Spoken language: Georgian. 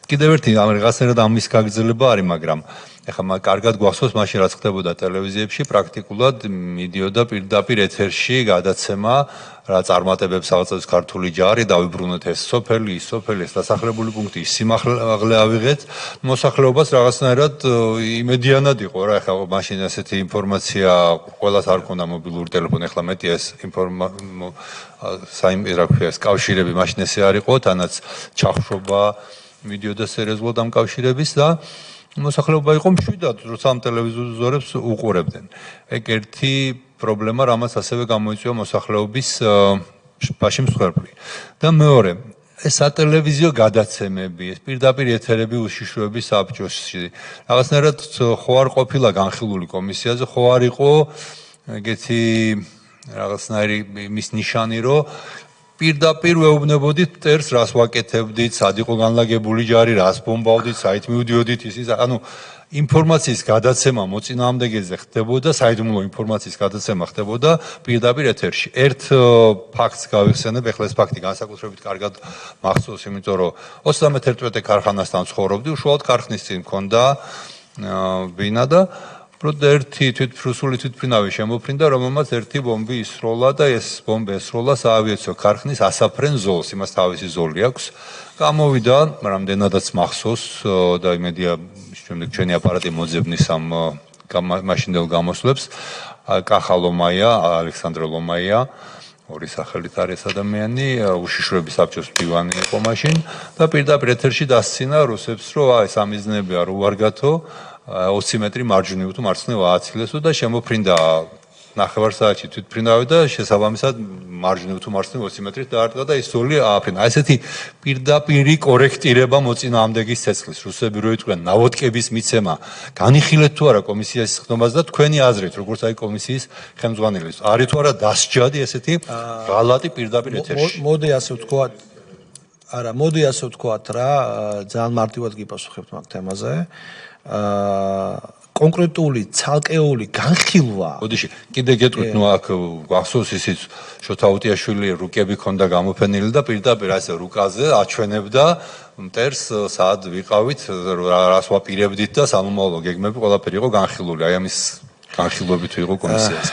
კიდევ ერთი რაღაცნაირად ამის გაგრძელება არის, მაგრამ ეხლა კარგად გვახსოვს მაშინ რაც ხდებოდა ტელევიზიებში, პრაქტიკულად მიდიოდა პირდაპირ ეთერში გადაცემა, რა წარმატებებს აღწევს ქართული ჯარი, დავიბრუნოთ ეს სოფელი, ის სოფელი, ეს დასახლებული პუნქტი, ის სიმაღლე ავიღეთ, მოსახლეობას რაღაცნაირად იმედიანად იყო რა, ეხლა მაშინ ასეთი ინფორმაცია ყველას არ ქონდა მობილური ტელეფონი, ეხლა მეტი ეს კავშირები მაშინ ესე არ იყო, თანაც ჩახშობა მიდიოდა სერიოზულად ამ კავშირების და მოსახლეობა იყო მშვიდად, როცა ამ ტელევიზორებს უყურებდნენ. ეგ ერთი პრობლემა, რამაც ასევე გამოიწვია მოსახლეობის ფაში მსხვერპლი. და მეორე, ეს სატელევიზიო გადაცემები, ეს პირდაპირ ეთერები უშიშროების საბჭოში, რაღაცნაირად ხო არ ყოფილა განხილული კომისიაზე, ხო არ იყო ეგეთი რაღაცნაირი მის ნიშანი, რომ პირდაპირ ვეუბნებოდით მტერს, რას ვაკეთებდით, სად იყო განლაგებული ჯარი, რას ბომბავდით, საით მივდიოდით, ისიც, ანუ ინფორმაციის გადაცემა მოწინააღმდეგეზე ხდებოდა, საიდუმლო ინფორმაციის გადაცემა ხდებოდა პირდაპირ ეთერში. ერთ ფაქტს გავიხსენებ, ეხლა ეს ფაქტი განსაკუთრებით კარგად მახსოვს, იმიტომ რომ 31 ქარხანასთან ცხოვრობდი, უშუალოდ ქარხნის წინ მქონდა ბინა და πρώτა ერთი რუსული თვითმფრინავი შემოფრინდა, რომელმაც ერთი ბომბი ისროლა და ეს ბომბი ესროლა საავიაციო ქარხნის ასაფრენ ზოლს, იმას თავისი ზოლი აქვს. გამოვიდა, რამდენადაც მახსოვს და იმედია შემდეგ ჩვენი აპარატი მოძებნის ამ მაშინდელ გამოსვლებს. კახა ლომაია, ალექსანდრე ლომაია, ორი სახელით არის ადამიანი, უშიშროების საბჭოს მდივანი იყო მაშინ და პირდაპირ ეთერში დასცინა რუსებს, რომ ეს ამიზნები არ უარგათო, 20 მეტრი მარჯვნივ თუ მარცხნივ ააცილესო და შემოფრინდა ნახევარსაათში თვითმფრინავი და შესაბამისად მარჯვნივ თუ მარცხნივ 20 მეტრით დაარტყა და ის ზოლი ააფრინდა. ესეთი პირდაპირი კორექტირება მოწინააღმდეგის ცეცხლის. რუსები რო იტყვიან ნავოდკების მიცემა, განიხილეთ თუ არა კომისიის ხდომას და თქვენი აზრით, როგორც აი კომისიის ხელმძღვანელის, არის თუ არა დასჯადი ესეთი ღალატი პირდაპირ ეთერში. მოდი ასე ვთქვათ, მოდი ასე ვთქვათ რა, ძალიან მარტივად გიპასუხებთ მაგ თემაზე. კონკრეტული ცალკეული განხილვა. ოდიში, კიდე გეტყვით, ნუ აქ გახსოვს ისიც შოთა უტიაშვილი რუკები ქონდა გამოფენილი და პირდაპირ ასე რუკაზე აჩვენებდა მტერს, სად ვიყავით, რას ვაპირებდით და სამომავლო გეგმები ყველაფერი იყო განხილული. აი ამის განხილვები თუ იყო კომისიაზე.